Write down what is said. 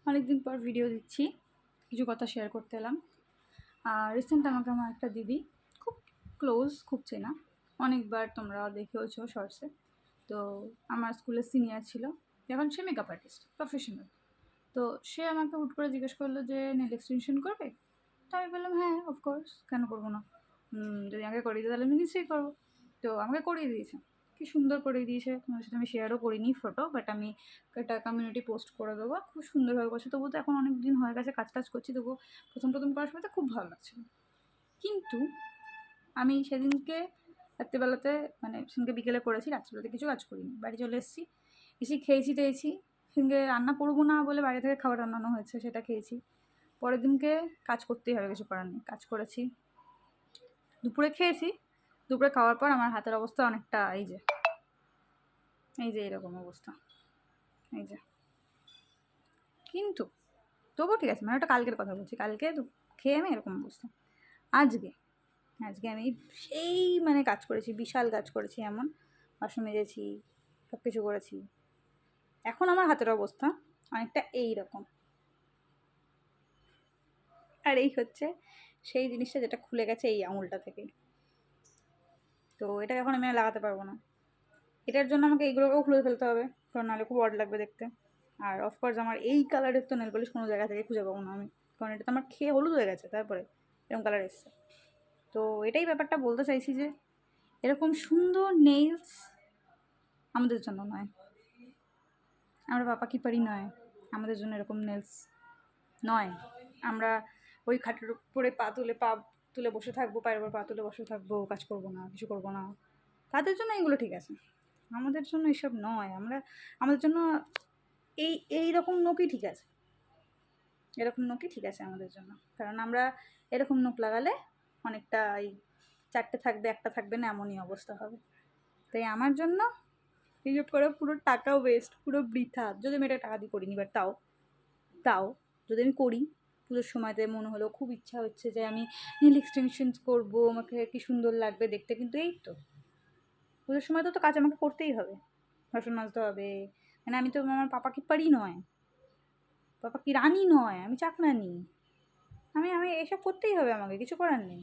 অনেকদিন পর ভিডিও দিচ্ছি, কিছু কথা শেয়ার করতে এলাম। রিসেন্ট আমাকে আমার একটা দিদি, খুব ক্লোজ, খুব চেনা, অনেকবার তোমরা দেখেওছো শর্টসে। তো আমার স্কুলের সিনিয়র ছিল, এখন সে মেকআপ আর্টিস্ট প্রফেশনাল। তো সে আমাকে হুট করে জিজ্ঞেস করলো যে নেল এক্সটেনশন করবে। তো আমি বললাম হ্যাঁ, অফকোর্স, কেন করবো না। যদি আমাকে করিয়ে দিই তাহলে আমি নিশ্চয়ই করবো। তো আমাকে করিয়ে দিয়েছে, কি সুন্দর করিয়ে দিয়েছে। তোমার সাথে আমি শেয়ারও করিনি ফটো, বাট আমি এটা কমিউনিটি পোস্ট করে দেবো। খুব সুন্দরভাবে করছে। তবু তো এখন অনেক দিন হয়ে গেছে, কাজ টাজ করছি, তবু প্রথম প্রথম করার সময় তো খুব ভালো লাগছিল। কিন্তু আমি সেদিনকে রাত্রিবেলাতে, মানে সেদিনকে বিকেলে করেছি, রাত্রিবেলাতে কিছু কাজ করিনি, বাড়ি চলে এসেছি, এসে খেয়েছি টেয়েছি। সেদিনকে রান্না করবো না বলে বাইরে থেকে খাবার রান্নানো হয়েছে, সেটা খেয়েছি। পরের দিনকে কাজ করতেই হবে, কিছু করার নেই, কাজ করেছি। দুপুরে খেয়েছি, দুপুরে খাওয়ার পর আমার হাতের অবস্থা অনেকটা এই যে এরকম অবস্থা, এই যে। কিন্তু তবুও ঠিক আছে, মানে ওটা কালকের কথা বলছি, কালকে খেয়ে আমি এরকম অবস্থা। আজকে আজকে আমি সেই মানে কাজ করেছি, বিশাল কাজ করেছি, এমন বাসন মেজেছি, সব কিছু করেছি। এখন আমার হাতের অবস্থা অনেকটা এই রকম। আর এই হচ্ছে সেই জিনিসটা যেটা খুলে গেছে এই আঙুলটা থেকে। তো এটা এখন আমি আর লাগাতে পারবো না। এটার জন্য আমাকে এইগুলোকেও খুলে ফেলতে হবে, কারণ নাহলে খুব অড লাগবে দেখতে। আর অফকোর্স আমার এই কালারের তো নেল পলিশ কোনো জায়গা থেকে খুঁজে পাবো না আমি, কারণ এটা তো আমার খেয়ে হলুদ হয়ে গেছে, তারপরে এরকম কালার এসছে। তো এটাই ব্যাপারটা বলতে চাইছি যে এরকম সুন্দর নেইলস আমাদের জন্য নয়, আমরা পাপা কি পারি নয়, আমাদের জন্য এরকম নেলস নয়। আমরা ওই খাটের উপরে পা তুলে বসে থাকবো, পায়ের উপর পা তুলে বসে থাকবো, কাজ করবো না, কিছু করবো না। তাদের জন্য এগুলো ঠিক আছে, আমাদের জন্য এসব নয়। আমাদের জন্য এই রকম নখই ঠিক আছে, এরকম নখই ঠিক আছে আমাদের জন্য। কারণ আমরা এরকম নখ লাগালে অনেকটা এই চারটে থাকবে, একটা থাকবে না, এমনই অবস্থা হবে। তাই আমার জন্য এইসব করে পুরো টাকা ওয়েস্ট, পুরো বৃথা। যদি আমি এটা টাকা দিয়ে করিনি, বাট তাও যদি আমি করি, পুজোর সময়তে মনে হলো খুব ইচ্ছা হচ্ছে যে আমি নেল এক্সটেনশন করবো, আমাকে কি সুন্দর লাগবে দেখতে। কিন্তু এই তো পুজোর সময় তো কাজ আমাকে করতেই হবে, বাসন মাজতে হবে। মানে আমি তো আমার পাপা কি পারি নয়, পাপা কি রানী নয়, আমি চাকরানি। আমি এসব করতেই হবে, আমাকে কিছু করার নেই।